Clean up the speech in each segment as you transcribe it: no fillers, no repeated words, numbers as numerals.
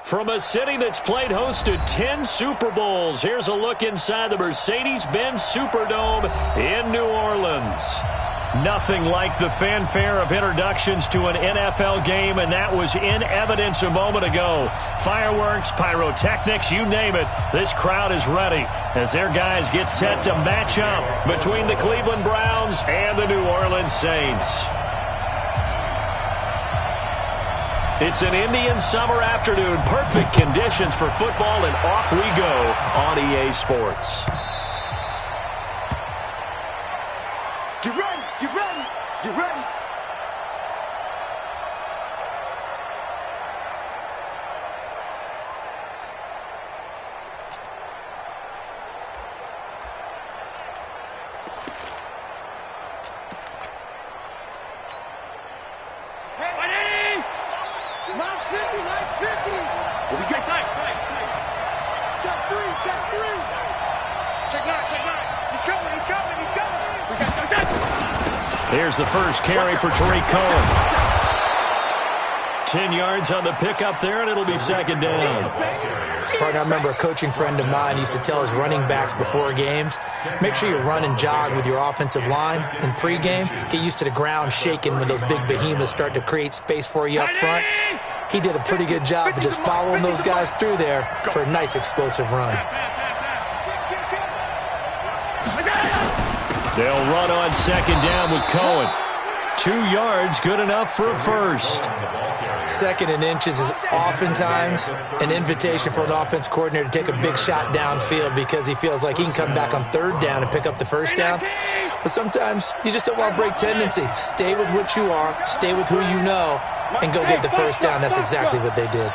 From a city that's played host to 10 Super Bowls, here's a look inside the Mercedes-Benz Superdome in New Orleans. Nothing like the fanfare of introductions to an NFL game, and that was in evidence a moment ago. Fireworks, pyrotechnics, you name it, this crowd is ready as their guys get set to match up between the Cleveland Browns and the New Orleans Saints. It's an Indian summer afternoon, perfect conditions for football, and off we go on EA Sports. Get ready, get ready, get ready. Hey, Max 50, Max 50. What we got? Check three, check three. Check nine. He's coming, he's coming, he's coming. Here's the first carry for Tariq Cohen. 10 yards on the pickup there, and it'll be second down. Partner, I remember a coaching friend of mine used to tell his running backs before games, make sure you run and jog with your offensive line in pregame. Get used to the ground shaking when those big behemoths start to create space for you up front. He did a pretty good job of just following those guys through there for a nice explosive run. They'll run on second down with Cohen. 2 yards, good enough for a first. Second and inches is oftentimes an invitation for an offense coordinator to take a big shot downfield because he feels like he can come back on third down and pick up the first down. But sometimes you just don't want to break tendency. Stay with what you are, stay with who you know, and go get the first down. That's exactly what they did.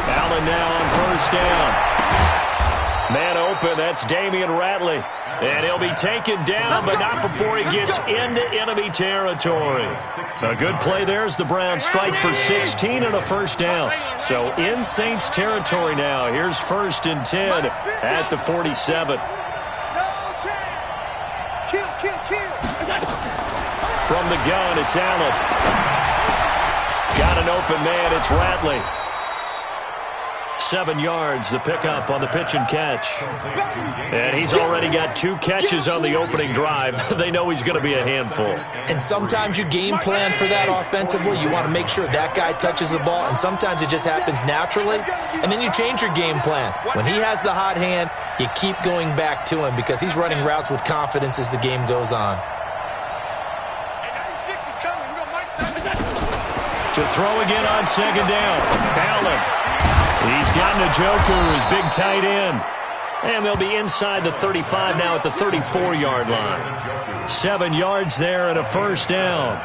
Allen now on first down. Man open, that's Damian Ratley. And he'll be taken down, but not before he gets into enemy territory. A good play there as the Browns strike for 16 and a first down. So in Saints territory now. Here's first and 10 at the 47. From the gun, it's Allen. Got an open man, it's Ratley. 7 yards, the pickup on the pitch and catch. And he's already got 2 catches on the opening drive. They know he's going to be a handful. And sometimes you game plan for that offensively. You want to make sure that guy touches the ball, and sometimes it just happens naturally. And then you change your game plan. When he has the hot hand, you keep going back to him because he's running routes with confidence as the game goes on. To throw again on second down. Allen. He's gotten a joker, his big tight end. And they'll be inside the 35 now at the 34-yard line. 7 yards there and a first down.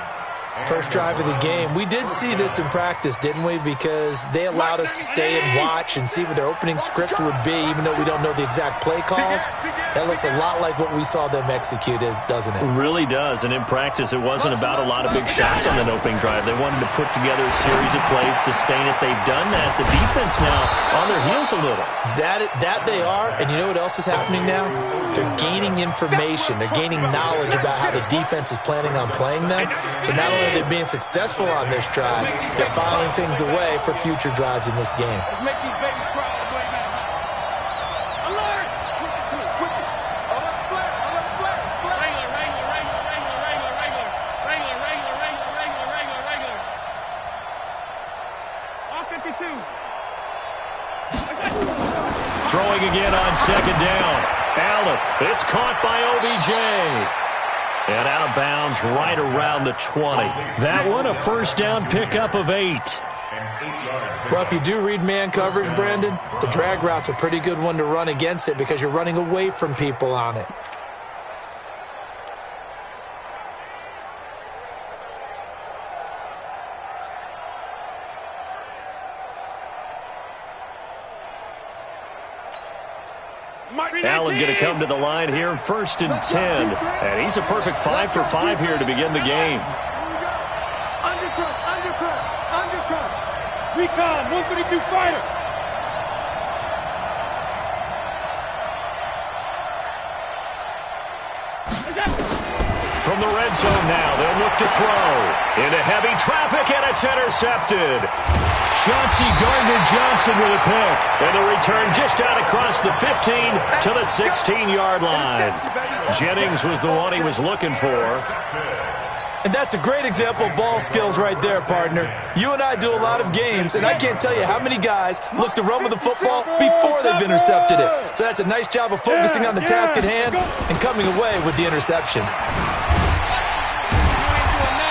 First drive of the game. We did see this in practice, didn't we? Because they allowed us to stay and watch and see what their opening script would be, even though we don't know the exact play calls. That looks a lot like what we saw them execute, doesn't it? It really does. And in practice, it wasn't about a lot of big shots on that opening drive. They wanted to put together a series of plays, sustain it. They've done that. The defense now on their heels a little. That they are. And you know what else is happening now? They're gaining information. They're gaining knowledge about how the defense is planning on playing them. So not only they're being successful on this drive, they're filing things away for future drives in this game. Let's make these babies cry. Alert! Switch it. Alert, flare. All 52. Throwing again on second down. Allen. It's caught by OBJ. And out of bounds right around the 20. That one a first down pickup of 8. Well, if you do read man coverage, Brandon, the drag route's a pretty good one to run against it because you're running away from people on it. Allen going to come to the line here, first and 10. And he's a perfect 5 for 5 here to begin the game. Undercut. Recon, 132 fighter. in the red zone now. They'll look to throw. Into heavy traffic, and it's intercepted. Chauncey Gardner-Johnson with a pick. And the return just out across the 15 to the 16-yard line. Jennings was the one he was looking for. And that's a great example of ball skills right there, partner. You and I do a lot of games, and I can't tell you how many guys look to run with the football before they've intercepted it. So that's a nice job of focusing on the task at hand and coming away with the interception.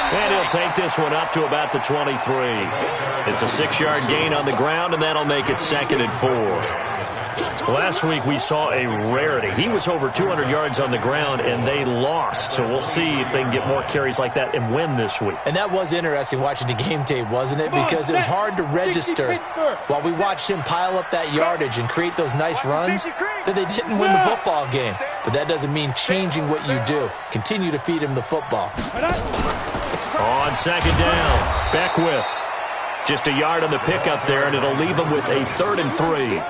And he'll take this one up to about the 23. It's a 6-yard gain on the ground, and that'll make it 2nd and 4. Last week we saw a rarity. He was over 200 yards on the ground, and they lost. So we'll see if they can get more carries like that and win this week. And that was interesting watching the game tape, wasn't it? Because it was hard to register while we watched him pile up that yardage and create those nice runs that they didn't win the football game. But that doesn't mean changing what you do. Continue to feed him the football. On 2nd down, Beckwith. Just a yard on the pickup there, and it'll leave him with a 3rd and 3.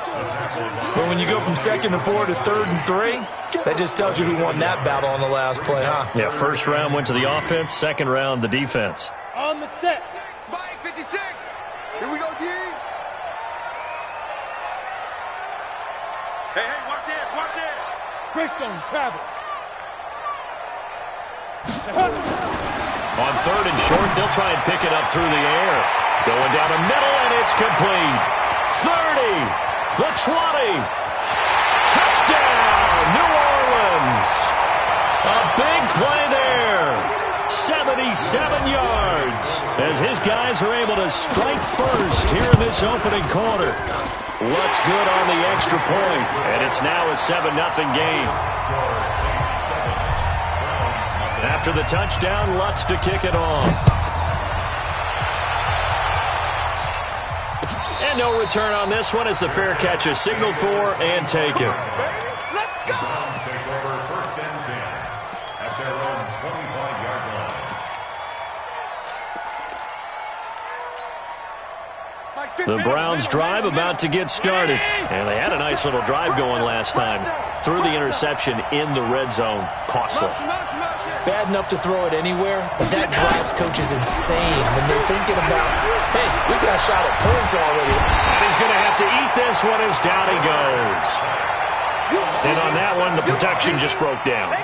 Well, when you go from 2nd and 4 to 3rd and 3, that just tells you who won that battle on the last play, huh? Yeah, first round went to the offense, second round the defense. On the set. Spike 56. Here we go, D. Hey, watch it, watch it. Greystone, travel. On 3rd and short, they'll try and pick it up through the air. Going down the middle, and it's complete. 30. The 20. Touchdown, New Orleans. A big play there. 77 yards as his guys are able to strike first here in this opening quarter. Lutz good on the extra point, and it's now a 7-0 game. After the touchdown, Lutz to kick it off. And no return on this one as the fair catch is signaled for and taken. Let's go! Take over 1st and 10 at their own 25-yard line. The Browns drive about to get started. And they had a nice little drive going last time. Threw the interception in the red zone. Costly. Bad enough to throw it anywhere, but that drives coaches insane when they're thinking about, hey, we got a shot at points already. And he's going to have to eat this one as down he goes. And on that one, the protection just broke down.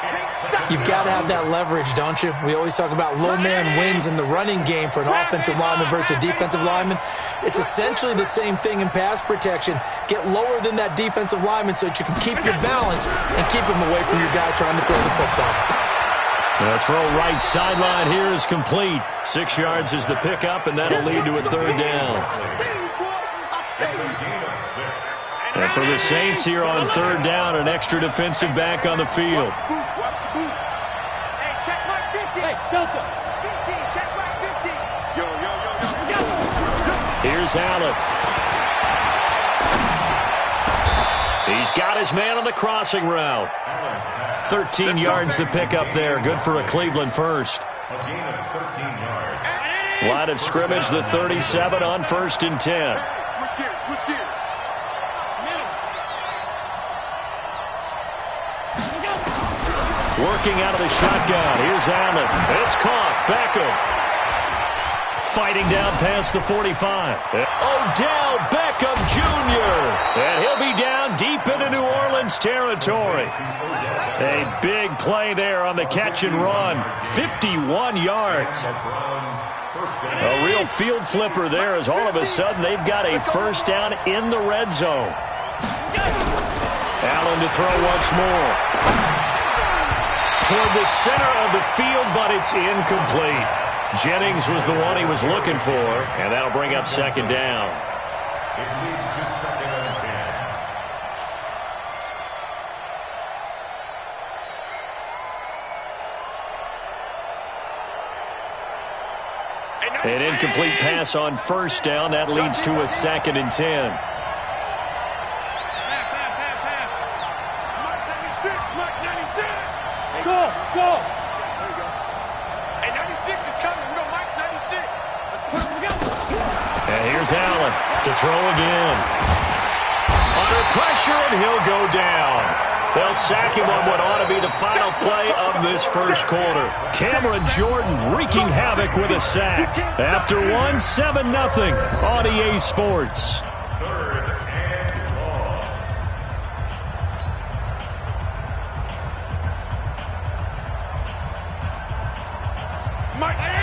You've got to have that leverage, don't you? We always talk about low man wins in the running game for an offensive lineman versus a defensive lineman. It's essentially the same thing in pass protection. Get lower than that defensive lineman so that you can keep your balance and keep him away from your guy trying to throw the football. The throw right sideline here is complete. 6 yards is the pickup, and that'll lead to a 3rd down. And for the Saints here on 3rd down, an extra defensive back on the field. Hey, check my 50. Hey, Delta. 15, check my 50. Yo. Here's Allen. He's got his man on the crossing route. 13 yards to pick up there. Good for a Cleveland first. Line of scrimmage, the 37 on 1st and 10. Switch gears. Working out of the shotgun. Here's Allen. It's caught. Beckham. Fighting down past the 45. Odell Beckham Jr. And he'll be down deep into New Orleans territory. A big play there on the catch and run. 51 yards. A real field flipper there as all of a sudden they've got a 1st down in the red zone. Allen to throw once more. Toward the center of the field, but it's incomplete. Jennings was the one he was looking for, and that'll bring up 2nd down. It leads to 2nd and 10. An incomplete pass on 1st down. That leads to a 2nd and 10. Go. Hey, 96 is coming. We got Mike 96. Let's put him together. And here's Allen to throw again. Under pressure, and he'll go down. They'll sack him on what ought to be the final play of this first quarter. Cameron Jordan wreaking havoc with a sack. After one, 7-0 on EA Sports.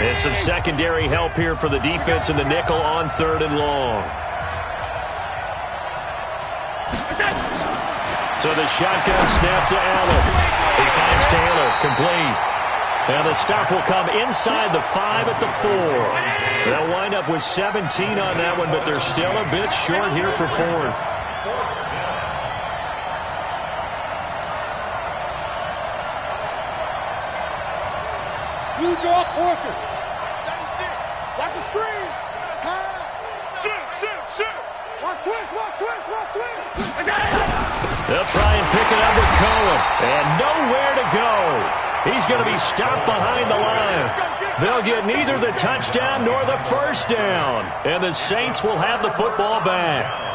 And some secondary help here for the defense in the nickel on 3rd and long. So the shotgun snap to Allen. He finds Taylor, complete. And the stop will come inside the 5 at the 4. They'll wind up with 17 on that one, but they're still a bit short here for 4th. You draw Porter. 96. Watch the screen. Pass. Shoot. Watch twist. They'll try and pick it up with Cohen. And nowhere to go. He's going to be stopped behind the line. They'll get neither the touchdown nor the first down. And the Saints will have the football back.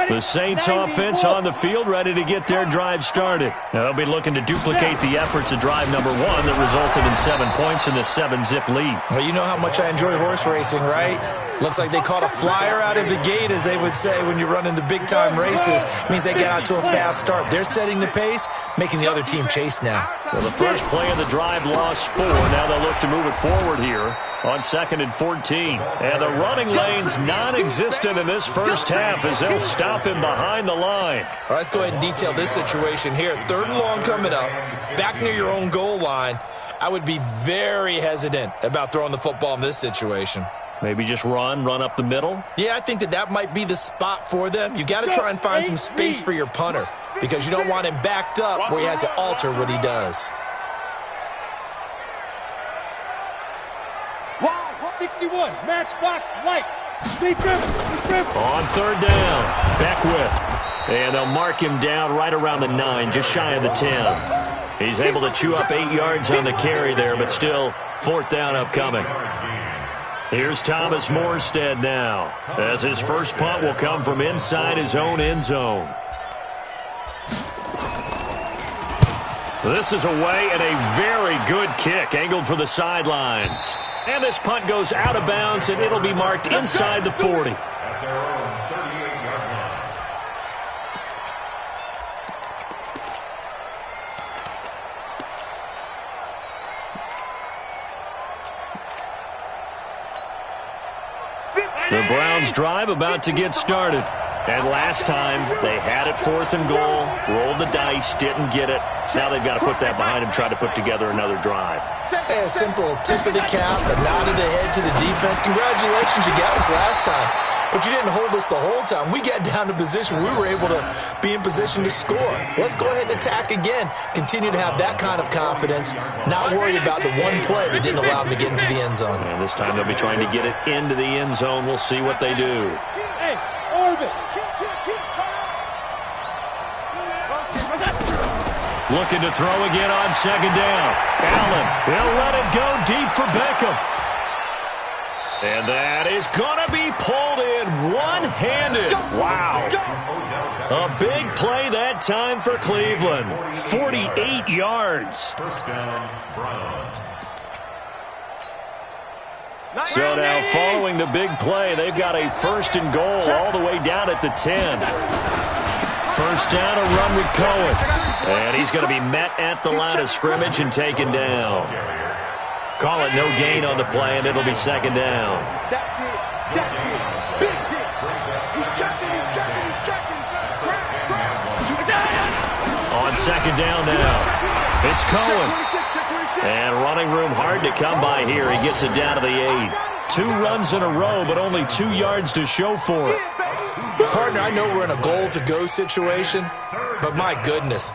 The Saints offense on the field, ready to get their drive started. Now they'll be looking to duplicate the efforts of drive number 1 that resulted in 7 points in the 7-zip lead. Well, you know how much I enjoy horse racing, right? Looks like they caught a flyer out of the gate, as they would say when you're running the big-time races. Means they get out to a fast start. They're setting the pace, making the other team chase now. Well, the first play of the drive lost 4. Now they'll look to move it forward here on 2nd and 14. And the running lane's non-existent in this first half as they'll stop him behind the line. All right, let's go ahead and detail this situation here. 3rd and long coming up, back near your own goal line. I would be very hesitant about throwing the football in this situation. Maybe just run up the middle? Yeah, I think that might be the spot for them. You got to try and find some space for your punter because you don't want him backed up where he has to alter what he does. 61, matchbox lights. On 3rd down, Beckwith. And they'll mark him down right around the 9, just shy of the 10. He's able to chew up 8 yards on the carry there, but still 4th down upcoming. Here's Thomas Morstead now, as his first punt will come from inside his own end zone. This is away and a very good kick, angled for the sidelines. And this punt goes out of bounds, and it'll be marked inside the 40. The Browns' drive about to get started. And last time, they had it 4th and goal, rolled the dice, didn't get it. Now they've got to put that behind them, try to put together another drive. A simple tip of the cap, a nod of the head to the defense. Congratulations, you got us last time. But you didn't hold us the whole time. We got down to position. We were able to be in position to score. Let's go ahead and attack again. Continue to have that kind of confidence. Not worry about the one play that didn't allow them to get into the end zone. And this time they'll be trying to get it into the end zone. We'll see what they do. Hey, Orbit. Looking to throw again on 2nd down. Allen, he'll let it go deep for Beckham. And that is going to be pulled in one-handed. Wow. A big play that time for Cleveland. 48 yards. First down, Browns. So now following the big play, they've got a 1st and goal all the way down at the 10. First down, a run with Cohen. And he's going to be met at the line of scrimmage and taken down. Call it no gain on the play, and it'll be 2nd down. On 2nd down now, it's Cohen. And running room hard to come by here. He gets it down to the 8. 2 runs in a row, but only 2 yards to show for it. Partner, I know we're in a goal-to-go situation, but my goodness.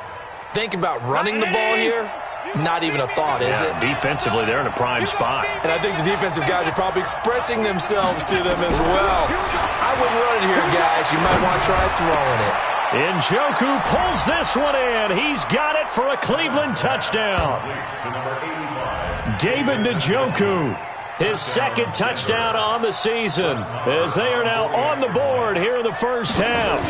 Think about running the ball here. Not even a thought, is it? Defensively, they're in a prime spot. And I think the defensive guys are probably expressing themselves to them as well. I wouldn't run it here, guys. You might want to try throwing it. Njoku pulls this one in. He's got it for a Cleveland touchdown. David Njoku. his second touchdown on the season, as they are now on the board here in the first half.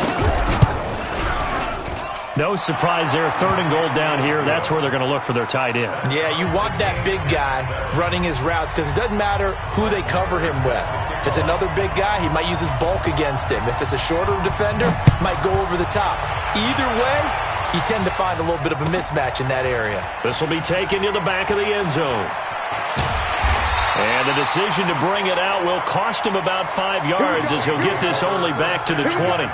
No surprise there, 3rd and goal down here. That's where they're going to look for their tight end. Yeah, you want that big guy running his routes because it doesn't matter who they cover him with. If it's another big guy, he might use his bulk against him. If it's a shorter defender, might go over the top. Either way, you tend to find a little bit of a mismatch in that area. This will be taken to the back of the end zone. And the decision to bring it out will cost him about 5 yards as he'll get this only back to the 20.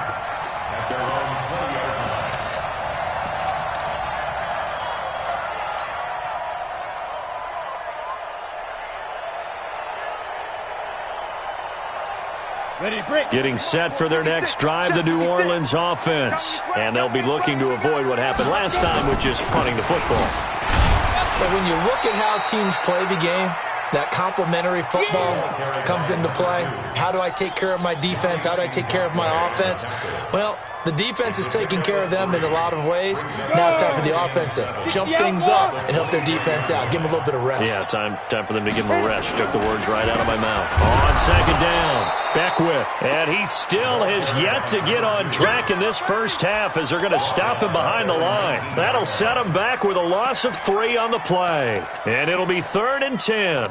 Getting set for their next drive, the New Orleans offense. And they'll be looking to avoid what happened last time with just punting the football. But when you look at how teams play the game, that complementary football comes into play. How do I take care of my defense? How do I take care of my offense? Well, the defense is taking care of them in a lot of ways. Now it's time for the offense to jump things up and help their defense out. Give them a little bit of rest. Yeah, time for them to give them a rest. Took the words right out of my mouth. On 2nd down, Beckwith. And he still has yet to get on track in this first half as they're going to stop him behind the line. That'll set him back with a loss of 3 on the play. And it'll be 3rd and 10.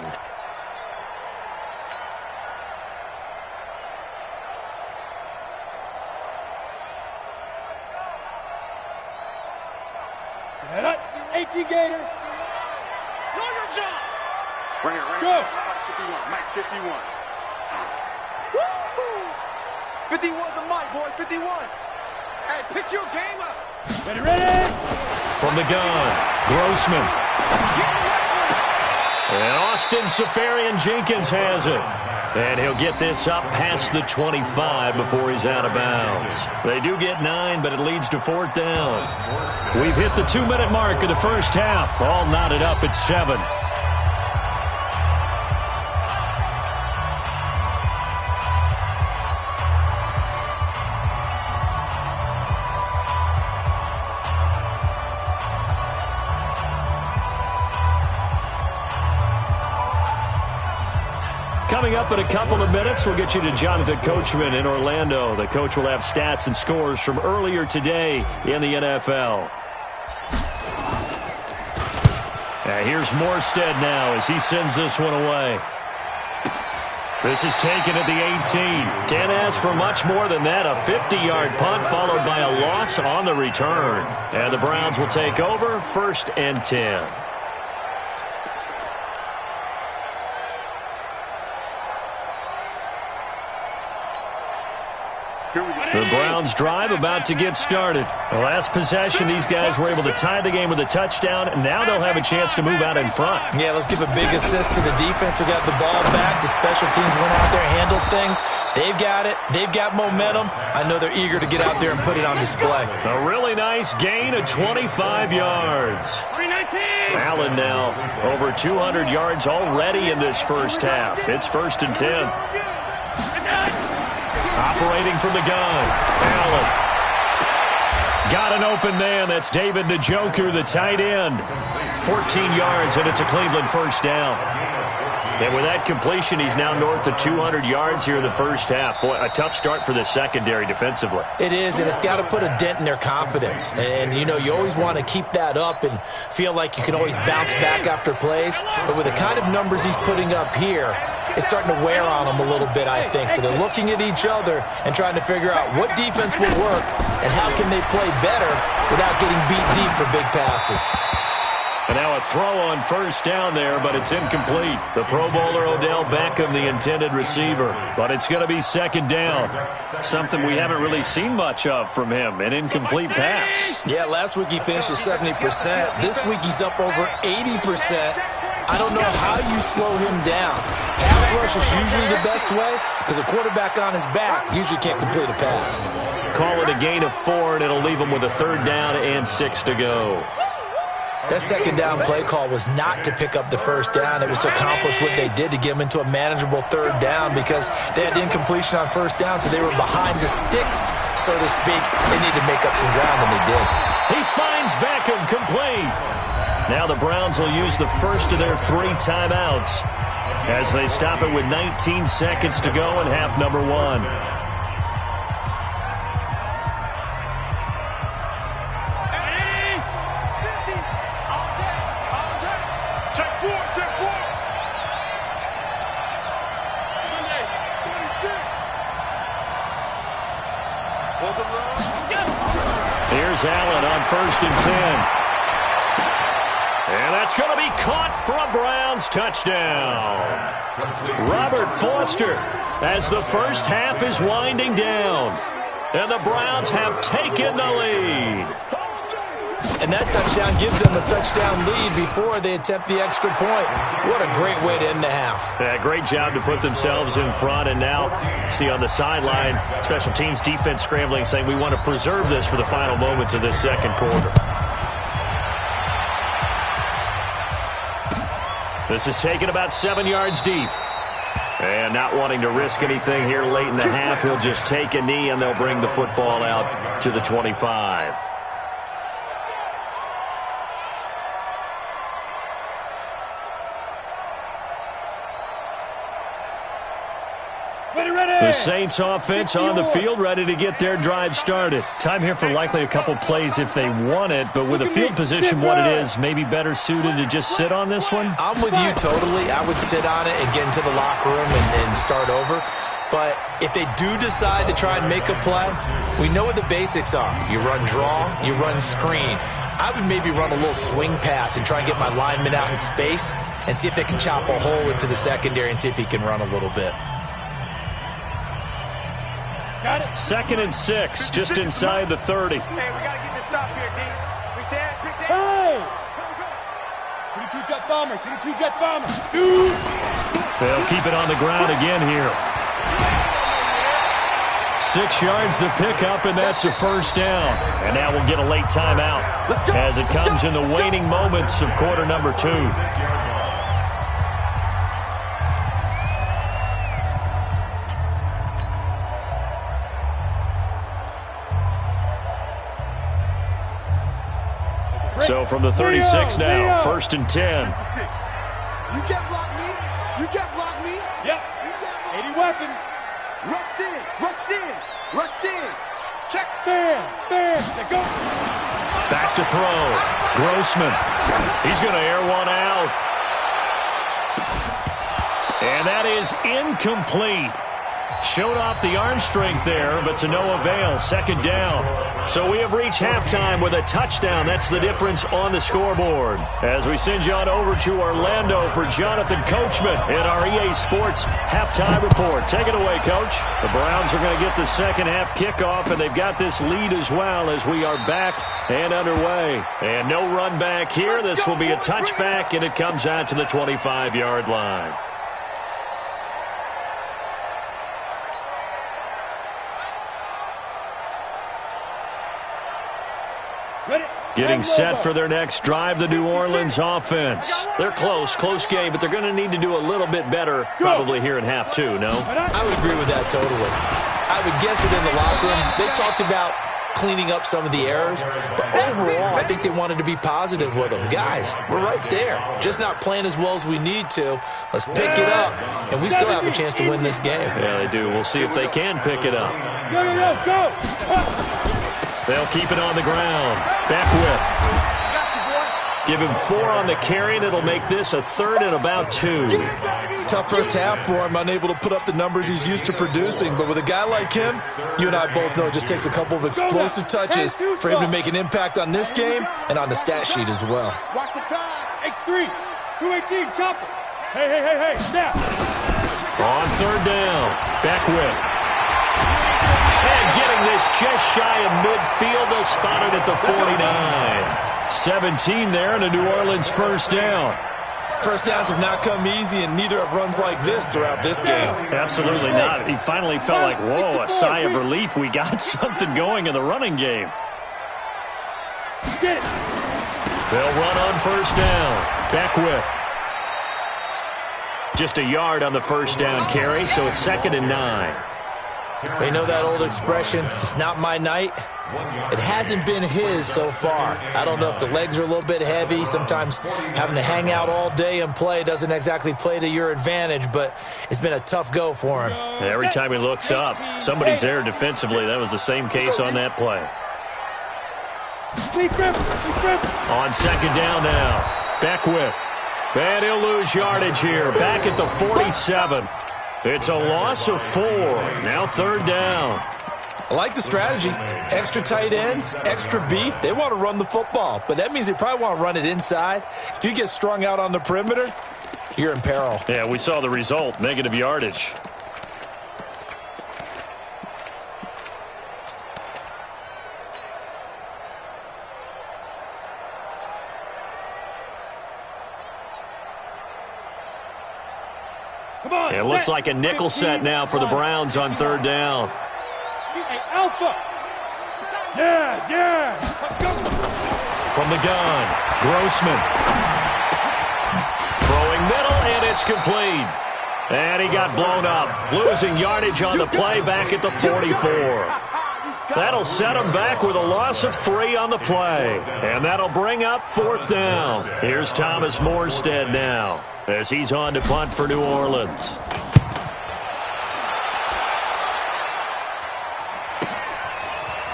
Gator. Know your job. Bring it, go. 51, Mike 51. Woo-hoo. 51's the mic, boy, 51. Hey, pick your game up. Ready. From the gun, Grossman. And Austin Safarian-Jenkins has it. And he'll get this up past the 25 before he's out of bounds. They do get 9, but it leads to 4th down. We've hit the 2-minute mark of the first half. All knotted up at 7. Coming up in a couple of minutes, we'll get you to Jonathan Coachman in Orlando. The coach will have stats and scores from earlier today in the NFL. Here's Morstead now as he sends this one away. This is taken at the 18. Can't ask for much more than that. A 50-yard punt followed by a loss on the return. And the Browns will take over 1st and 10. The Browns drive about to get started. The last possession, these guys were able to tie the game with a touchdown, and now they'll have a chance to move out in front. Yeah, let's give a big assist to the defense who got the ball back. The special teams went out there, handled things. They've got it. They've got momentum. I know they're eager to get out there and put it on display. A really nice gain of 25 yards. Allen now over 200 yards already in this first half. It's 1st and 10. Operating from the gun, Allen. Got an open man. That's David Njoku, the tight end. 14 yards, and it's a Cleveland first down. And with that completion, he's now north of 200 yards here in the first half. Boy, a tough start for the secondary defensively. It is, and it's got to put a dent in their confidence. And, you know, you always want to keep that up and feel like you can always bounce back after plays. But with the kind of numbers he's putting up here, it's starting to wear on them a little bit, I think. So they're looking at each other and trying to figure out what defense will work and how can they play better without getting beat deep for big passes. And now a throw on first down there, but it's incomplete. The Pro Bowler Odell Beckham, the intended receiver. But it's going to be 2nd down. Something we haven't really seen much of from him, an incomplete pass. Yeah, last week he finished at 70%. This week he's up over 80%. I don't know how you slow him down. Pass rush is usually the best way because a quarterback on his back usually can't complete a pass. Call it a gain of 4, and it'll leave him with a 3rd down and 6 to go. That 2nd down play call was not to pick up the 1st down. It was to accomplish what they did to get them into a manageable 3rd down because they had incompletion on 1st down, so they were behind the sticks, so to speak. They needed to make up some ground, and they did. He finds Beckham complete. Now the Browns will use the first of their 3 timeouts. as they stop it with 19 seconds to go in half number one. Here's Allen on 1st and 10. And that's going to be caught for a Browns touchdown. Robert Foster as the first half is winding down. And the Browns have taken the lead. And that touchdown gives them a touchdown lead before they attempt the extra point. What a great way to end the half. Yeah, great job to put themselves in front. And now, see on the sideline, special teams defense scrambling, saying we want to preserve this for the final moments of this second quarter. This is taken about 7 yards deep. And not wanting to risk anything here late in the half, he'll just take a knee and they'll bring the football out to the 25. The Saints offense on the field, ready to get their drive started. Time here for likely a couple plays if they want it, but with the field position what it is, maybe better suited to just sit on this one? I'm with you totally. I would sit on it and get into the locker room and start over. But if they do decide to try and make a play, we know what the basics are. You run draw, you run screen. I would maybe run a little swing pass and try and get my lineman out in space and see if they can chop a hole into the secondary and see if he can run a little bit. 2nd and 6, just inside the 30. Hey, we got to get this stop here, D. Big Dan, big Dan. Hey! 22 jet bombers, 22 jet bombers. Shoot! They'll keep it on the ground again here. 6 yards the pickup, and that's a first down. And now we'll get a late timeout as it comes in the waning moments of quarter number 2. So from the 36 now, 1st and 10. You can't block me. You can't block me. Yep. 80 weapon. Rush in. Rush in. Rush in. Check. Bam. Bam. Let go. Back to throw. Grossman. He's going to air one out. And that is incomplete. Showed off the arm strength there, but to no avail. 2nd down. So we have reached halftime with a touchdown. That's the difference on the scoreboard. As we send you on over to Orlando for Jonathan Coachman in our EA Sports halftime report. Take it away, Coach. The Browns are going to get the second half kickoff, and they've got this lead as well as we are back and underway. And no run back here. This will be a touchback, and it comes out to the 25-yard line. Getting set for their next drive, the New Orleans offense. They're close game, but they're going to need to do a little bit better probably here in half 2, no? I would agree with that totally. I would guess it in the locker room. They talked about cleaning up some of the errors, but overall, I think they wanted to be positive with them. Guys, we're right there. Just not playing as well as we need to. Let's pick it up, and we still have a chance to win this game. Yeah, they do. We'll see if they can pick it up. Go. They'll keep it on the ground. Back whip. Give him 4 on the carry, and it'll make this a 3rd and about 2. Tough first half for him, unable to put up the numbers he's used to producing. But with a guy like him, you and I both know it just takes a couple of explosive touches for him to make an impact on this game and on the stat sheet as well. Watch the pass. X3, 218, chopper. Hey, snap. On 3rd down. Back whip. And getting this just shy of midfield, they'll spot it at the 49. 17 there and a New Orleans first down. First downs have not come easy, and neither have runs like this throughout this game. Absolutely not. He finally felt like, whoa, a sigh of relief. We got something going in the running game. They'll run on first down. Back whip. Just a yard on the first down carry, so it's 2nd and 9. You know that old expression, it's not my night? It hasn't been his so far. I don't know if the legs are a little bit heavy. Sometimes having to hang out all day and play doesn't exactly play to your advantage, but it's been a tough go for him. Every time he looks up, somebody's there defensively. That was the same case on that play. On second down now, Beckwith. And he'll lose yardage here, back at the 47. It's a loss of 4. Now third down. I like the strategy. Extra tight ends, extra beef. They want to run the football, but that means they probably want to run it inside. If you get strung out on the perimeter, you're in peril. Yeah, we saw the result, negative yardage. It looks like a nickel set now for the Browns on third down. He's an alpha. Yeah. From the gun, Grossman. Throwing middle, and it's complete. And he got blown up, losing yardage on the play back at the 44. That'll set him back with a loss of 3 on the play. And that'll bring up fourth down. Here's Thomas Morstead now, as he's on to punt for New Orleans.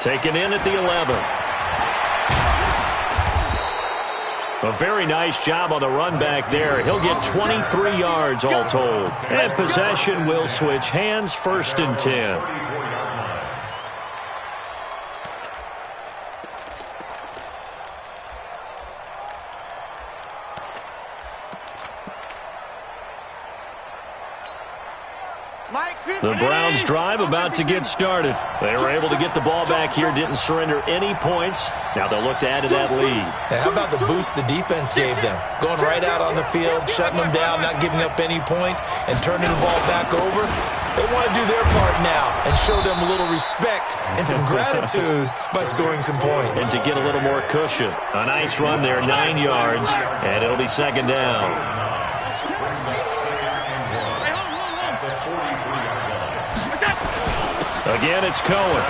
Taken in at the 11. A very nice job on the run back there. He'll get 23 yards all told. And possession will switch hands, 1st and 10. The Browns drive about to get started. They were able to get the ball back here, didn't surrender any points. Now they'll look to add to that lead. How about the boost the defense gave them? Going right out on the field, shutting them down, not giving up any points, and turning the ball back over. They want to do their part now and show them a little respect and some gratitude by scoring some points. And to get a little more cushion. A nice run there, 9 yards, and it'll be second down. Again, it's Cohen.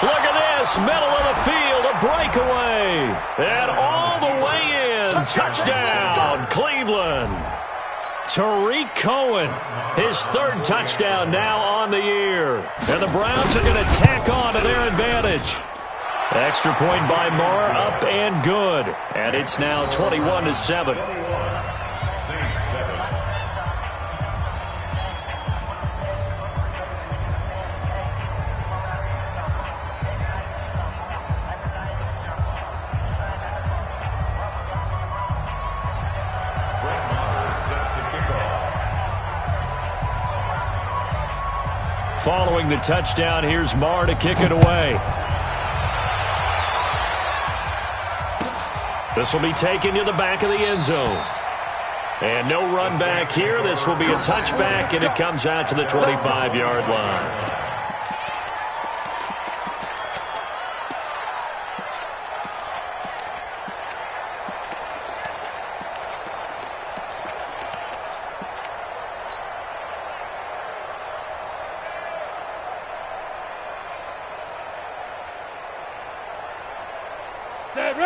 Look at this, middle of the field, a breakaway. And all the way in, touchdown, Cleveland. Tariq Cohen, his 3rd touchdown now on the year. And the Browns are going to tack on to their advantage. Extra point by Moore, up and good. And it's now 21-7. Following the touchdown, here's Marr to kick it away. This will be taken to the back of the end zone. And no run back here. This will be a touchback, and it comes out to the 25-yard line.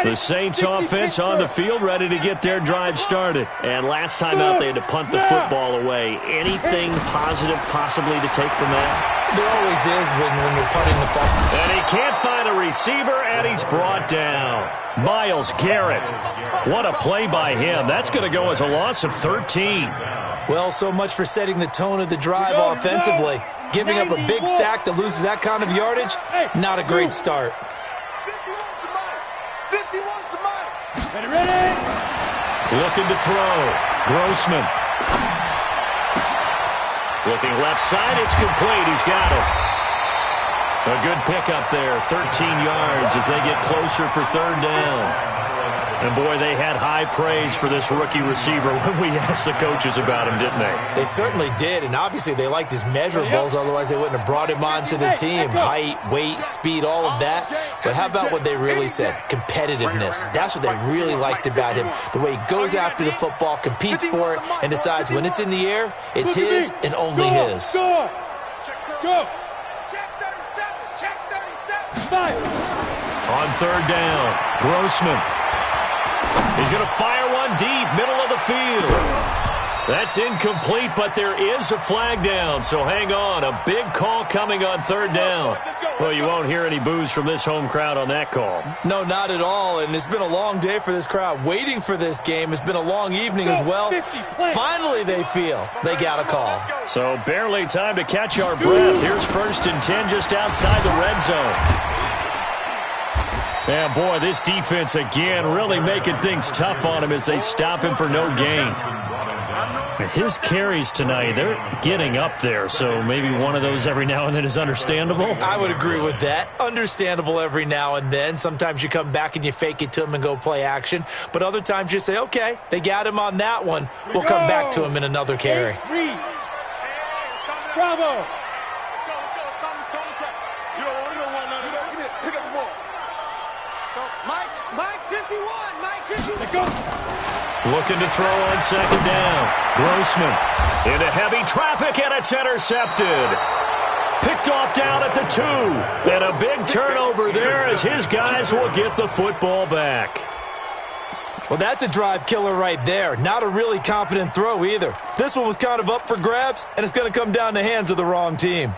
The Saints offense on the field, ready to get their drive started. And last time out, they had to punt the football away. Anything positive possibly to take from that? There always is when you're punting the ball. And he can't find a receiver, and he's brought down. Myles Garrett. What a play by him. That's going to go as a loss of 13. Well, so much for setting the tone of the drive offensively. Giving up a big sack that loses that kind of yardage, not a great start. Ready? Looking to throw. Grossman. Looking left side. It's complete. He's got it. A good pickup there. 13 yards as they get closer for third down. And, boy, they had high praise for this rookie receiver when we asked the coaches about him, didn't they? They certainly did, and obviously they liked his measurables, otherwise they wouldn't have brought him onto the team. Height, weight, speed, all of that. But how about what they really said? Competitiveness. That's what they really liked about him. The way he goes after the football, competes for it, and decides when it's in the air, it's his and only his. Go! Check 37. Check 37. On third down, Grossman. He's going to fire one deep, middle of the field. That's incomplete, but there is a flag down, so hang on. A big call coming on third down. Well, you won't hear any boos from this home crowd on that call. No, not at all, and it's been a long day for this crowd. Waiting for this game. It's been a long evening as well. Finally, they feel they got a call. So barely time to catch our breath. Here's 1st and 10 just outside the red zone. Yeah, boy, this defense again really making things tough on him as they stop him for no gain. His carries tonight, they're getting up there, so maybe one of those every now and then is understandable. I would agree with that. Understandable every now and then. Sometimes you come back and you fake it to him and go play action. But other times you say, okay, they got him on that one. We'll come back to him in another carry. Bravo! Mike 51. Mike 51. Let's go. Looking to throw on second down. Grossman into heavy traffic, and it's intercepted. Picked off down at the 2. And a big turnover there as his guys will get the football back. Well, that's a drive killer right there. Not a really confident throw either. This one was kind of up for grabs, and it's going to come down the hands of the wrong team.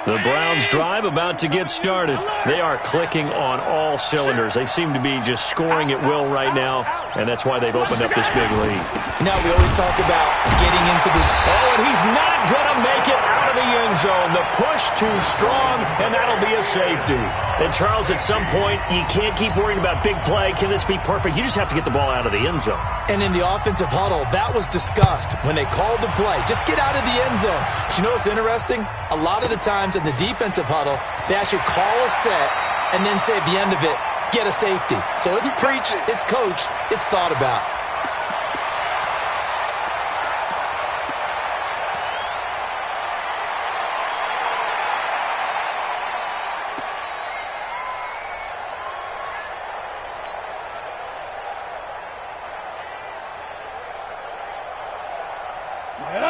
The Browns' drive about to get started. They are clicking on all cylinders. They seem to be just scoring at will right now, and that's why they've opened up this big lead. Now, we always talk about getting into this. Oh, and he's not going to make it out of the end zone. The push too strong, and that'll be a safety. And, Charles, at some point, you can't keep worrying about big play. Can this be perfect? You just have to get the ball out of the end zone. And in the offensive huddle, that was discussed when they called the play. Just get out of the end zone. But you know what's interesting? A lot of the times in the defensive huddle, they actually call a set and then say at the end of it, get a safety. So it's preached, it's coached, it's thought about.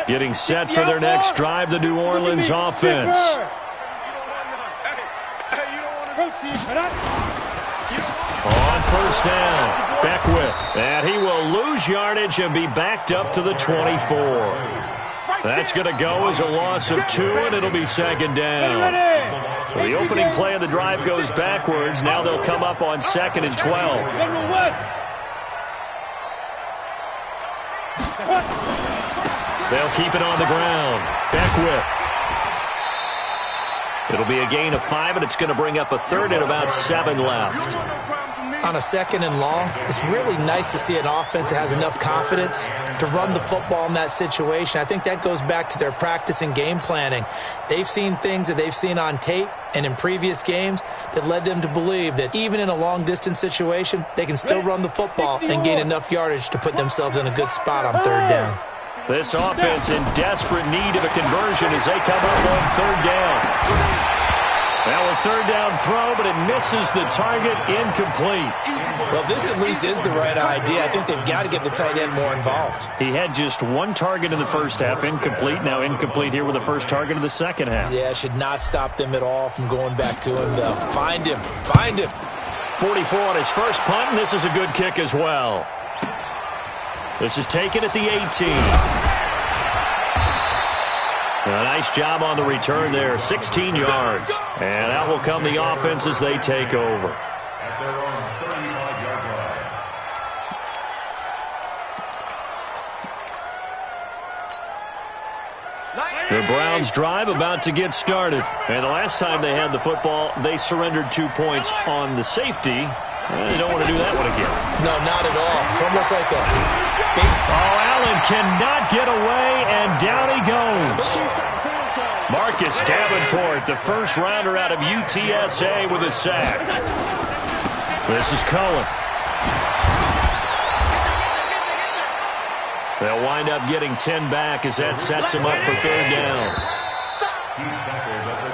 Getting set for their next drive, the New Orleans offense. On first down, Beckwith, and he will lose yardage and be backed up to the 24. That's going to go as a loss of 2, and it'll be second down. So the opening play of the drive goes backwards. Now they'll come up on 2nd and 12. They'll keep it on the ground. Beckwith. It'll be a gain of 5, and it's going to bring up a third and about 7 left. On a 2nd and long, it's really nice to see an offense that has enough confidence to run the football in that situation. I think that goes back to their practice and game planning. They've seen things that they've seen on tape and in previous games that led them to believe that even in a long-distance situation, they can still run the football and gain enough yardage to put themselves in a good spot on third down. This offense in desperate need of a conversion as they come up on third down. Now a third down throw, but it misses the target, incomplete. Well, this at least is the right idea. I think they've got to get the tight end more involved. He had just 1 target in the first half, incomplete. Now incomplete here with the first target of the second half. Yeah, should not stop them at all from going back to him, though. Find him. Find him. 44 on his first punt, and this is a good kick as well. This is taken at the 18. A nice job on the return there, 16 yards. And out will come the offense as they take over. At their own 35-yard line. The Browns drive about to get started. And the last time they had the football, they surrendered 2 points on the safety. They don't want to do that one again. No, not at all. It's almost like a big... Oh, Allen cannot get away, and down he goes. Marcus Davenport, the first rounder out of UTSA with a sack. This is Cullen. They'll wind up getting 10 back as that sets them up for third down.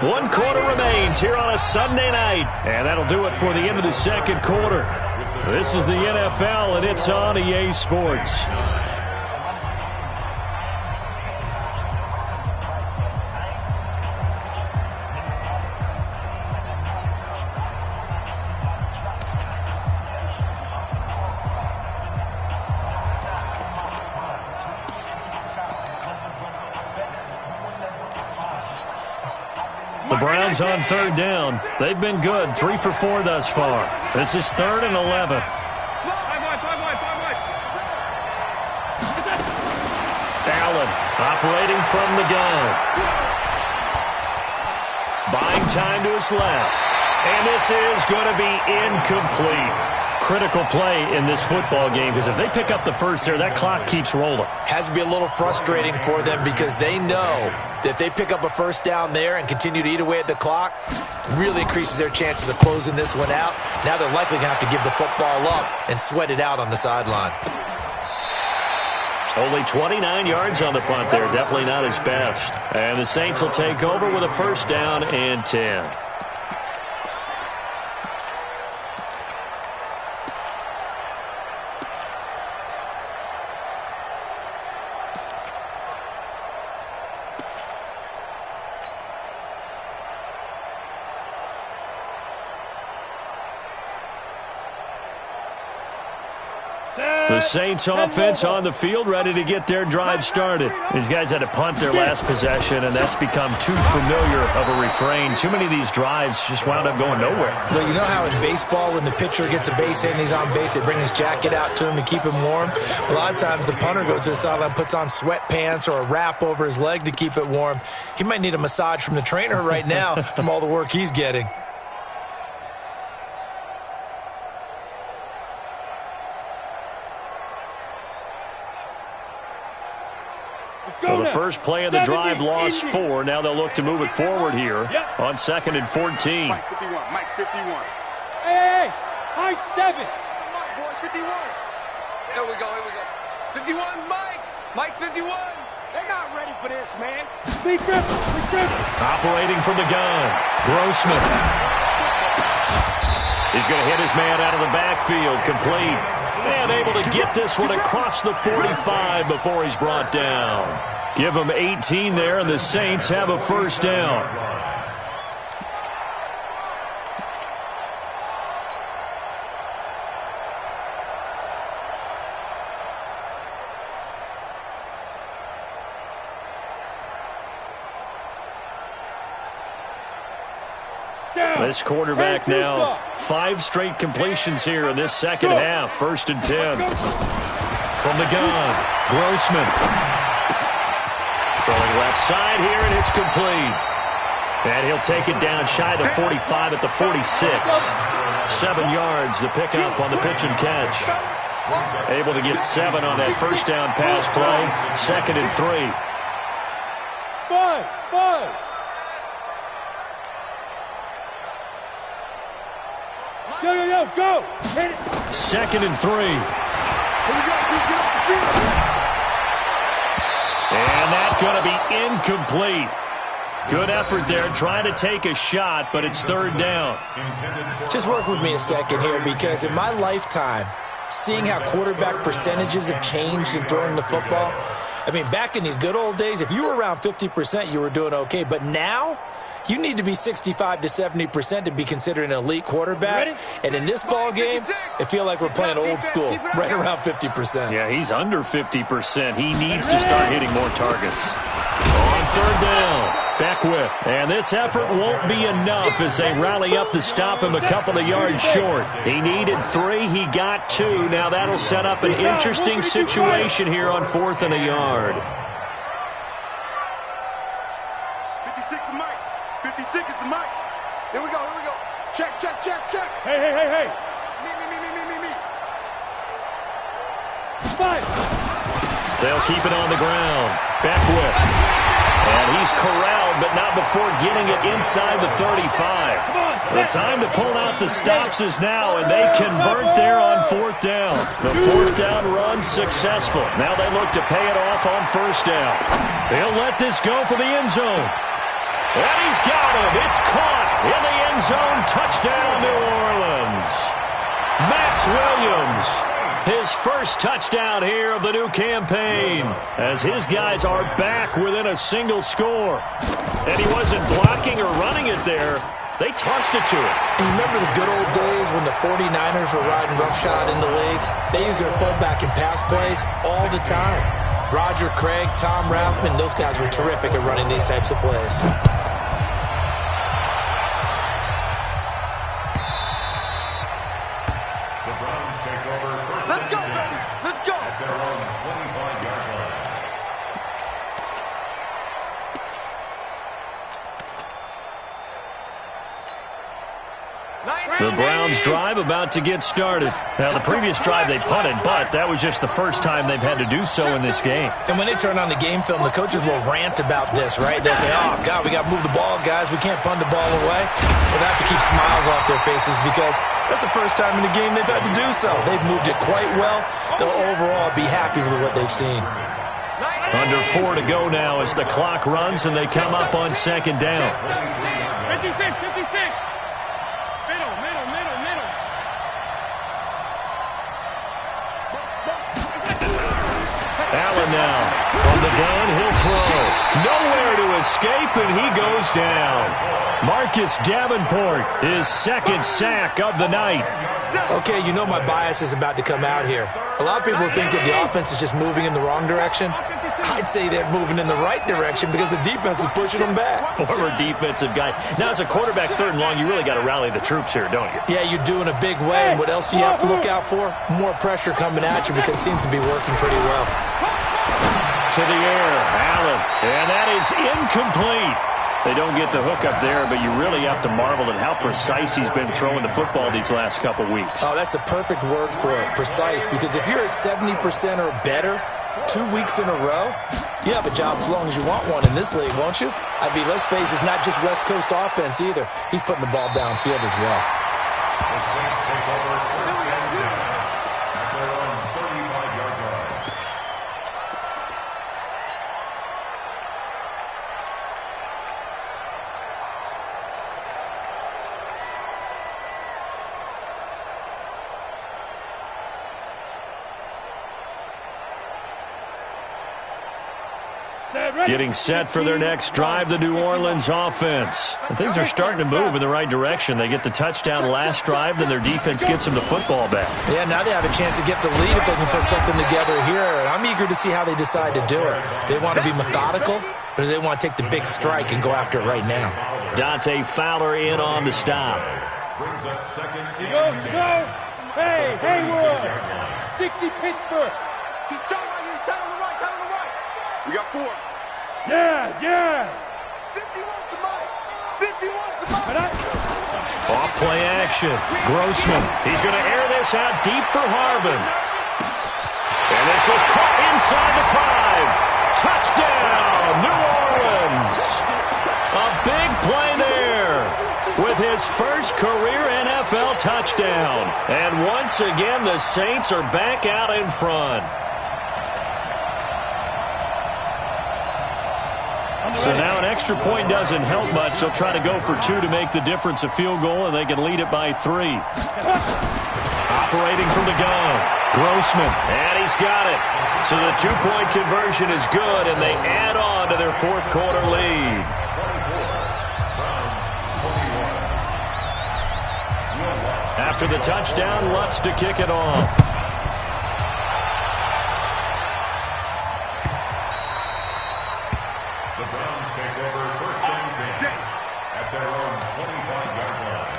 1 quarter remains here on a Sunday night. And that'll do it for the end of the second quarter. This is the NFL, and it's on EA Sports. The Browns on third down. They've been good, 3 for 4 thus far. This is 3rd and 11. Allen operating from the gun. Buying time to his left. And this is going to be incomplete. Critical play in this football game because if they pick up the first there, that clock keeps rolling. Has to be a little frustrating for them because they know that if they pick up a first down there and continue to eat away at the clock, really increases their chances of closing this one out. Now they're likely going to have to give the football up and sweat it out on the sideline. Only 29 yards on the punt there. Definitely not his best. And the Saints will take over with a first down and 10. The Saints offense on the field, ready to get their drive started. These guys had to punt their last possession, and that's become too familiar of a refrain. Too many of these drives just wound up going nowhere. Well, you know how in baseball, when the pitcher gets a base hit and he's on base, they bring his jacket out to him to keep him warm? A lot of times the punter goes to the sideline, puts on sweatpants or a wrap over his leg to keep it warm. He might need a massage from the trainer right now from all the work he's getting. Well, the first play of the drive lost 4. Now they'll look to move it forward here on 2nd and 14. Mike 51. Mike 51. Hey, high 7. Mike, boy, 51. Here we go. 51's Mike. Mike 51. They're not ready for this, man. Lee Griffin. Operating from the gun. Grossman. He's going to hit his man out of the backfield. Complete. And able to get this one across the 45 before he's brought down. Give him 18 there, and the Saints have a first down. This quarterback now, 5 straight completions here in this second half. 1st and 10. From the gun, Grossman. Throwing left side here, and it's complete. And he'll take it down shy of the 45 at the 46. 7 yards, the pickup on the pitch and catch. Able to get 7 on that first down pass play. 2nd and 3. 5. Go. Hit it. 2nd and 3. And that's going to be incomplete. Good effort there, trying to take a shot, but it's 3rd down. Just work with me a second here, because in my lifetime, seeing how quarterback percentages have changed in throwing the football, I mean, back in the good old days, if you were around 50%, you were doing okay. But now, you need to be 65 to 70% to be considered an elite quarterback. And in this ball game, it feels like we're playing old school, right around 50%. Yeah, he's under 50%. He needs to start hitting more targets. On 3rd down, Beckwith. And this effort won't be enough as they rally up to stop him a couple of yards short. He needed 3. He got 2. Now that'll set up an interesting situation here on 4th and a yard. 56 is Mike. 56 is Mike. Here we go. Check. Hey. Me. 5. They'll keep it on the ground. Beckwith. And he's corralled but not before getting it inside the 35. The time to pull out the stops is now, and they convert there on 4th down. The 4th down run successful. Now they look to pay it off on 1st down. They'll let this go for the end zone. And he's got him. It's caught in the end zone. Touchdown, New Orleans. Max Williams, his first touchdown here of the new campaign, as his guys are back within a single score. And he wasn't blocking or running it there. They tossed it to him. And you remember the good old days when the 49ers were riding roughshod in the league? They used their fullback in pass plays all the time. Roger Craig, Tom Rathman, those guys were terrific at running these types of plays. The Browns drive about to get started. Now, the previous drive they punted, but that was just the first time they've had to do so in this game. And when they turn on the game film, the coaches will rant about this, right? They'll say, oh, God, we got to move the ball, guys. We can't punt the ball away. Well, they have to keep smiles off their faces because that's the first time in the game they've had to do so. They've moved it quite well. They'll overall be happy with what they've seen. Under 4 to go now as the clock runs and they come up on 2nd down. 56, 56. Allen now from the gun, he'll throw. Nowhere to escape, and he goes down. Marcus Davenport, his 2nd sack of the night. Okay, you know my bias is about to come out here. A lot of people think that the offense is just moving in the wrong direction. I'd say they're moving in the right direction because the defense is pushing them back. Former defensive guy. Now, as a quarterback 3rd and long, you really got to rally the troops here, don't you? Yeah, you do in a big way. And what else do you have to look out for? More pressure coming at you because it seems to be working pretty well. To the air, Allen. And that is incomplete. They don't get the hook up there, but you really have to marvel at how precise he's been throwing the football these last couple weeks. Oh, that's the perfect word for it, precise, because if you're at 70% or better 2 weeks in a row, you have a job as long as you want one in this league, won't you? I mean, let's face it, it's not just West Coast offense either. He's putting the ball downfield as well. The Saints take over 1st and 10 at their own 35-yard line. Getting set for their next drive, the New Orleans offense. And things are starting to move in the right direction. They get the touchdown last drive, then their defense gets them the football back. Yeah, now they have a chance to get the lead if they can put something together here. And I'm eager to see how they decide to do it. They want to be methodical, or do they want to take the big strike and go after it right now? Dante Fowler in on the stop. Brings up 2nd. You go. Hey, Haywood. 60 Pittsburgh. He's telling on you. Tell on the right. Tell on the right. We got 4. Yes. 51 to Mike. 51 to Mike. Off play action. Grossman. He's going to air this out deep for Harvin. And this is caught inside the 5. Touchdown, New Orleans. A big play there with his first career NFL touchdown. And once again, the Saints are back out in front. So now an extra point doesn't help much. They'll try to go for 2 to make the difference a field goal, and they can lead it by 3. Operating from the gun, Grossman, and he's got it. So the 2-point conversion is good, and they add on to their 4th quarter lead. After the touchdown, Lutz to kick it off. The Browns take over 1st and 10 at their own 25-yard line.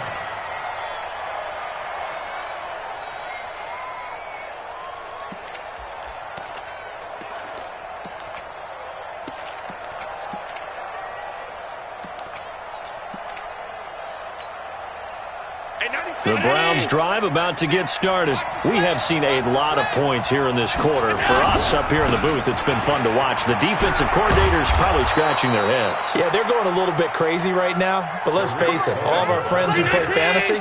The Browns drive about to get started. We have seen a lot of points here in this quarter. For us up here in the booth, it's been fun to watch. The defensive coordinators probably scratching their heads. Yeah, they're going a little bit crazy right now. But let's face it, all of our friends who play fantasy,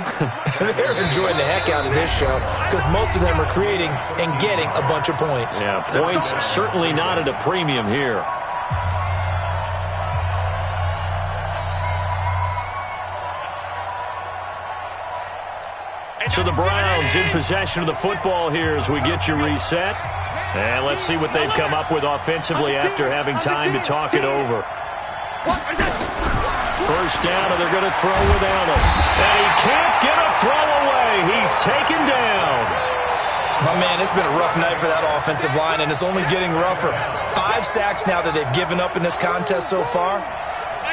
they're enjoying the heck out of this show because most of them are creating and getting a bunch of points. Yeah, points certainly not at a premium here. So the Browns in possession of the football here as we get you reset. And let's see what they've come up with offensively after having time to talk it over. First down, and they're going to throw with Allen. And he can't get a throw away. He's taken down. My man, it's been a rough night for that offensive line, and it's only getting rougher. 5 sacks now that they've given up in this contest so far.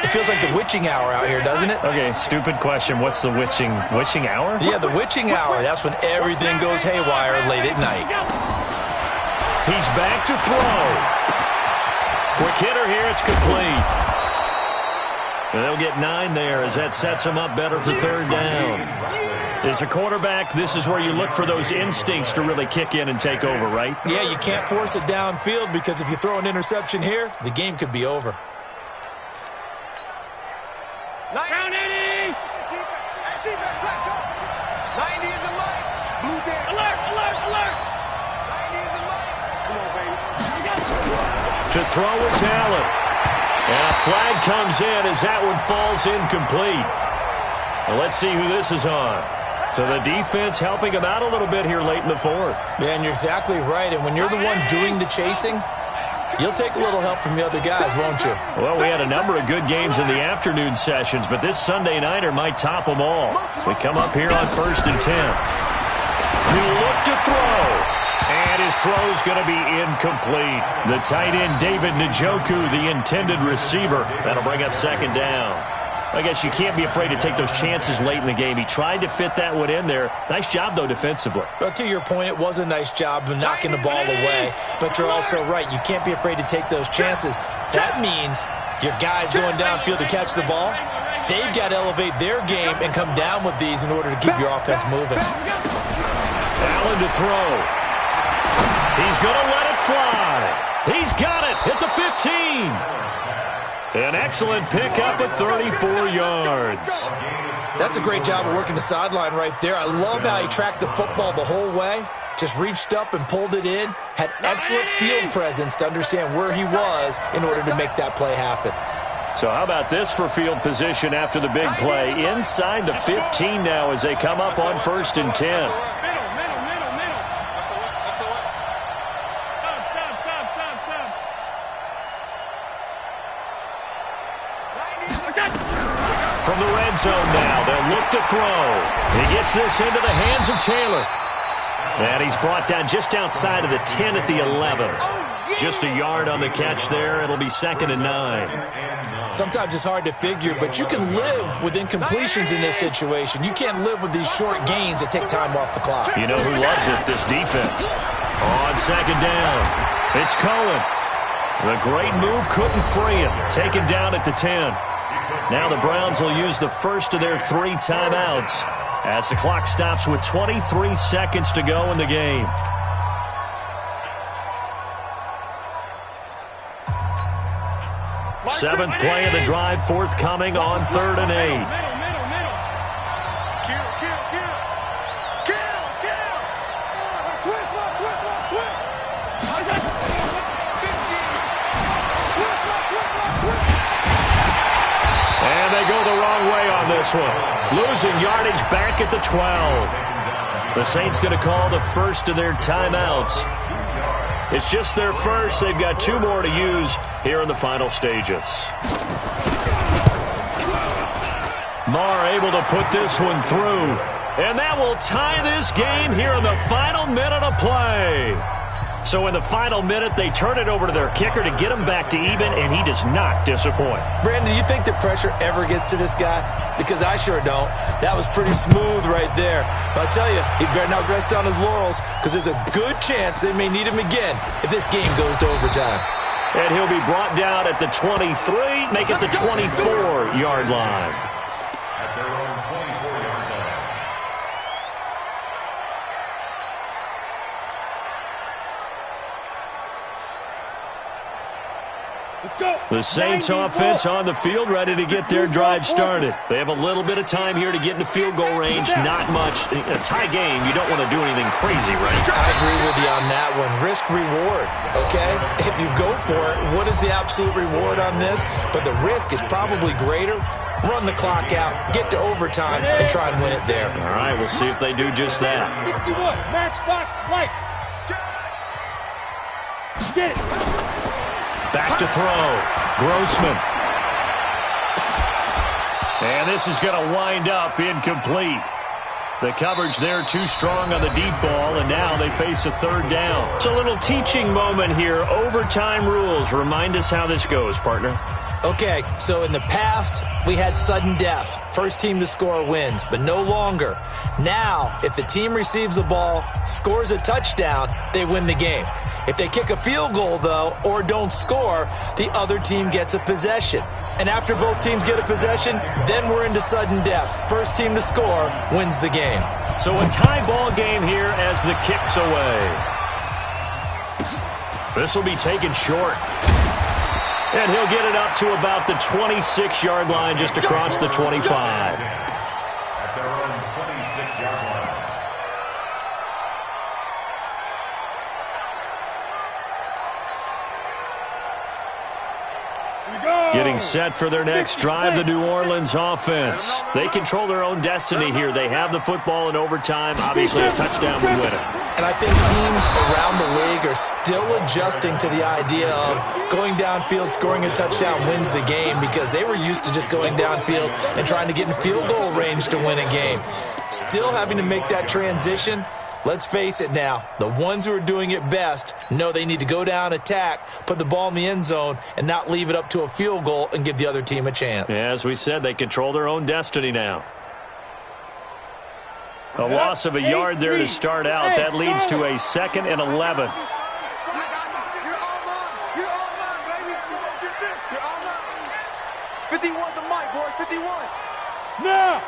It feels like the witching hour out here, doesn't it? Okay, stupid question. What's the witching hour? Yeah, the witching hour. That's when everything goes haywire late at night. He's back to throw. Quick hitter here. It's complete. And they'll get 9 there as that sets them up better for third down. As a quarterback, this is where you look for those instincts to really kick in and take over, right? Yeah, you can't force it downfield because if you throw an interception here, the game could be over. Count 80! 90 is the mic. Blue there. Alert, alert, alert. 90 is the mic. Come on, baby. To throw is Allen. And a flag comes in as that one falls incomplete. Well, let's see who this is on. So the defense helping him out a little bit here late in the fourth. Yeah, and you're exactly right. And when you're the one doing the chasing, you'll take a little help from the other guys, won't you? Well, we had a number of good games in the afternoon sessions, but this Sunday nighter might top them all. So we come up here on 1st and 10. He'll look to throw. And his throw's going to be incomplete. The tight end, David Njoku, the intended receiver. That'll bring up second down. I guess you can't be afraid to take those chances late in the game. He tried to fit that one in there. Nice job, though, defensively. But to your point, it was a nice job of knocking the ball away. But you're also right. You can't be afraid to take those chances. That means your guys going downfield to catch the ball, they've got to elevate their game and come down with these in order to keep your offense moving. Allen to throw. He's going to let it fly. He's got it at the 15. An excellent pickup of 34 yards. That's a great job of working the sideline right there. I love how he tracked the football the whole way. Just reached up and pulled it in. Had excellent field presence to understand where he was in order to make that play happen. So how about this for field position after the big play? Inside the 15 now as they come up on 1st and 10. From the red zone now, they'll look to throw. He gets this into the hands of Taylor. And he's brought down just outside of the 10 at the 11. Just a yard on the catch there. It'll be 2nd and 9. Sometimes it's hard to figure, but you can live with incompletions in this situation. You can't live with these short gains that take time off the clock. You know who loves it? This defense. On 2nd down, it's Cohen. The great move couldn't free him. Taken down at the 10. Now the Browns will use the first of their 3 timeouts as the clock stops with 23 seconds to go in the game. Seventh play of the drive forthcoming on 3rd and 8. And they go the wrong way on this one. Losing yardage back at the 12. The Saints going to call the first of their timeouts. It's just their first. They've got 2 more to use here in the final stages. Marr able to put this one through. And that will tie this game here in the final minute of play. So in the final minute, they turn it over to their kicker to get him back to even, and he does not disappoint. Brandon, do you think the pressure ever gets to this guy? Because I sure don't. That was pretty smooth right there. But I'll tell you, he better not rest on his laurels because there's a good chance they may need him again if this game goes to overtime. And he'll be brought down at the 23, make it the 24-yard line. The Saints offense on the field, ready to get their drive started. They have a little bit of time here to get into field goal range. Not much. In a tie game, you don't want to do anything crazy, right? I agree with you on that one. Risk reward, okay? If you go for it, what is the absolute reward on this? But the risk is probably greater. Run the clock out, get to overtime, and try and win it there. All right, we'll see if they do just that. 61, matchbox lights. Get it. Back to throw. Grossman. And this is going to wind up incomplete. The coverage there too strong on the deep ball, and now they face a third down. It's a little teaching moment here. Overtime rules. Remind us how this goes, partner. Okay, so in the past, we had sudden death. First team to score wins, but no longer. Now, if the team receives the ball, scores a touchdown, they win the game. If they kick a field goal, though, or don't score, the other team gets a possession. And after both teams get a possession, then we're into sudden death. First team to score wins the game. So a tie ball game here as the kick's away. This will be taken short. And he'll get it up to about the 26-yard line, just across the 25. At their own 26-yard line. Getting set for their next drive, the New Orleans offense. They control their own destiny here. They have the football in overtime. Obviously, a touchdown would win it. And I think teams around the league are still adjusting to the idea of going downfield, scoring a touchdown wins the game, because they were used to just going downfield and trying to get in field goal range to win a game. Still having to make that transition. Let's face it now, the ones who are doing it best know they need to go down, attack, put the ball in the end zone, and not leave it up to a field goal and give the other team a chance. Yeah, as we said, they control their own destiny now. A loss of a yard there to start out. That leads to a 2nd and 11. 51 to Mike, boy, 51. Now.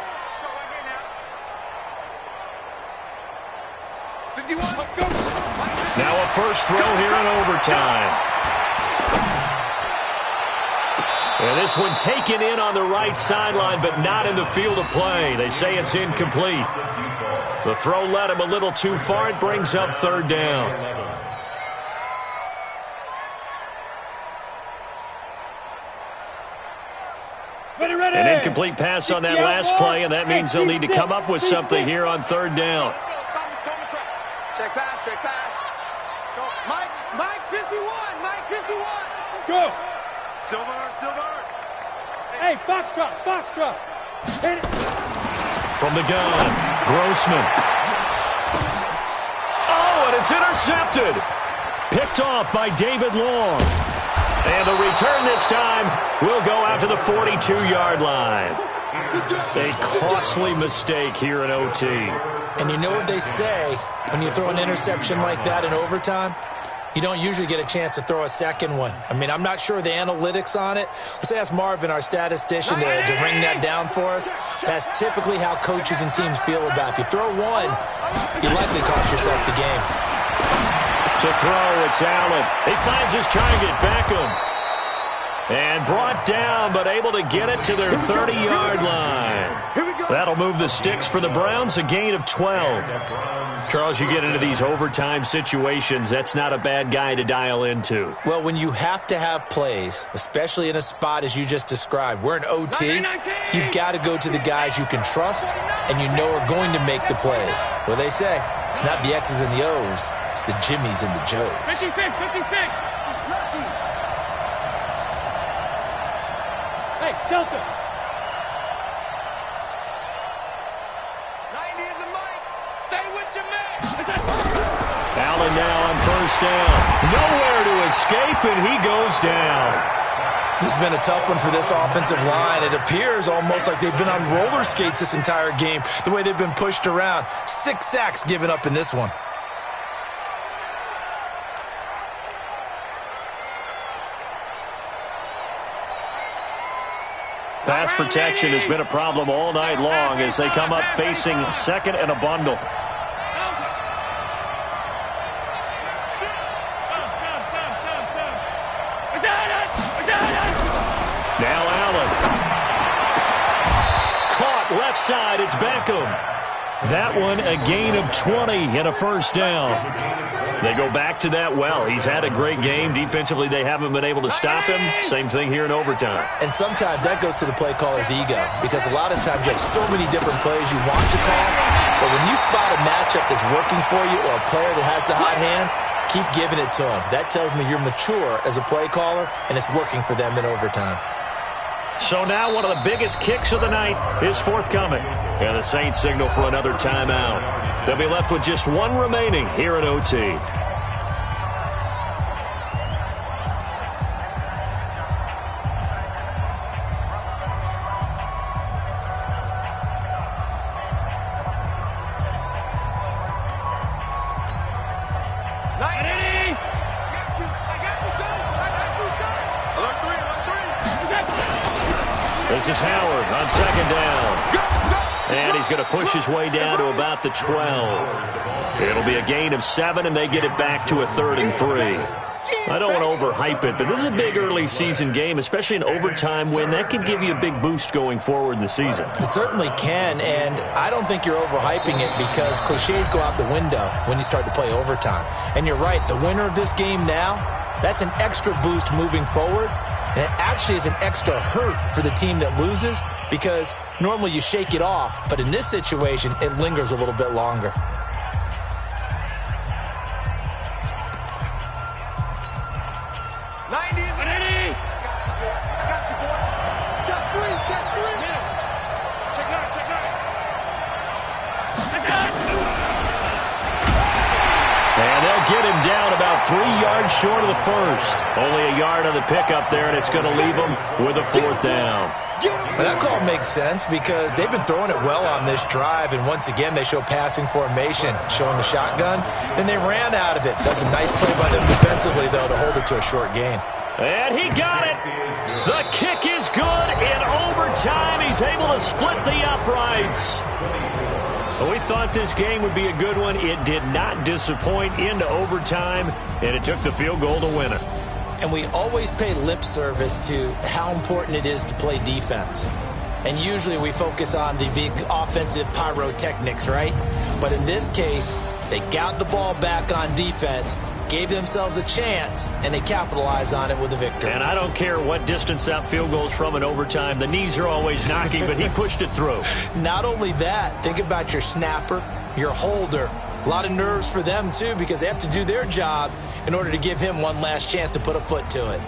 51. Now a first throw here in overtime. And this one taken in on the right sideline, but not in the field of play. They say it's incomplete. The throw led him a little too far. It brings up third down. Ready. An incomplete pass on that last play, and that means they'll need to come up with something here on third down. Check pass. Go. Mike 51. Go. Silver. Hey, Foxtrot. Hit it. From the gun, Grossman. Oh, and it's intercepted. Picked off by David Long. And the return this time will go out to the 42-yard line. A costly mistake here in OT. And you know what they say, when you throw an interception like that in overtime, you don't usually get a chance to throw a second one. I mean, I'm not sure the analytics on it. Let's ask Marvin, our statistician, to ring that down for us. That's typically how coaches and teams feel about it. If you throw one, you likely cost yourself the game. To throw, it's Allen. He finds his target, Beckham. And brought down, but able to get it to their 30-yard line. That'll move the sticks for the Browns, a gain of 12. Charles, you get into these overtime situations, that's not a bad guy to dial into. Well, when you have to have plays, especially in a spot as you just described, we're in OT, you've got to go to the guys you can trust and you know are going to make the plays. Well, they say, it's not the X's and the O's, it's the Jimmies and the Joes. 56. Hey, Delta. 90 is a Mike. Stay with your man. Allen now on first down. Nowhere to escape, and he goes down. This has been a tough one for this offensive line. It appears almost like they've been on roller skates this entire game, the way they've been pushed around. 6 sacks given up in this one. Pass protection has been a problem all night long as they come up facing second and a bundle. side, it's Beckham. That one, a gain of 20 and a first down. They go back to that well. He's had a great game. Defensively, they haven't been able to stop him. Same thing here in overtime. And sometimes that goes to the play caller's ego, because a lot of times you have so many different plays you want to call, but when you spot a matchup that's working for you or a player that has the hot hand, keep giving it to him. That tells me you're mature as a play caller, and it's working for them in overtime. So now one of the biggest kicks of the night is forthcoming. And the Saints signal for another timeout. They'll be left with just one remaining here in OT. This is Howard on second down. And he's going to push his way down to about the 12. It'll be a gain of 7, and they get it back to a 3rd and 3. I don't want to overhype it, but this is a big early season game, especially an overtime win. That could give you a big boost going forward in the season. It certainly can, and I don't think you're overhyping it because cliches go out the window when you start to play overtime. And you're right, the winner of this game now, that's an extra boost moving forward. And it actually is an extra hurt for the team that loses because normally you shake it off. But in this situation, it lingers a little bit longer. Get him down about 3 yards short of the first. Only a yard on the pickup there, and it's going to leave him with a 4th down. But that call makes sense because they've been throwing it well on this drive, and once again they show passing formation, showing the shotgun. Then they ran out of it. That's a nice play by them defensively, though, to hold it to a short gain. And he got it. The kick is good. In overtime, he's able to split the uprights. We thought this game would be a good one. It did not disappoint into overtime, and it took the field goal to win it. And we always pay lip service to how important it is to play defense. And usually we focus on the big offensive pyrotechnics, right? But in this case, they got the ball back on defense, gave themselves a chance, and they capitalized on it with a victory. And I don't care what distance that field goes from in overtime. The knees are always knocking, but he pushed it through. Not only that, think about your snapper, your holder. A lot of nerves for them, too, because they have to do their job in order to give him one last chance to put a foot to it.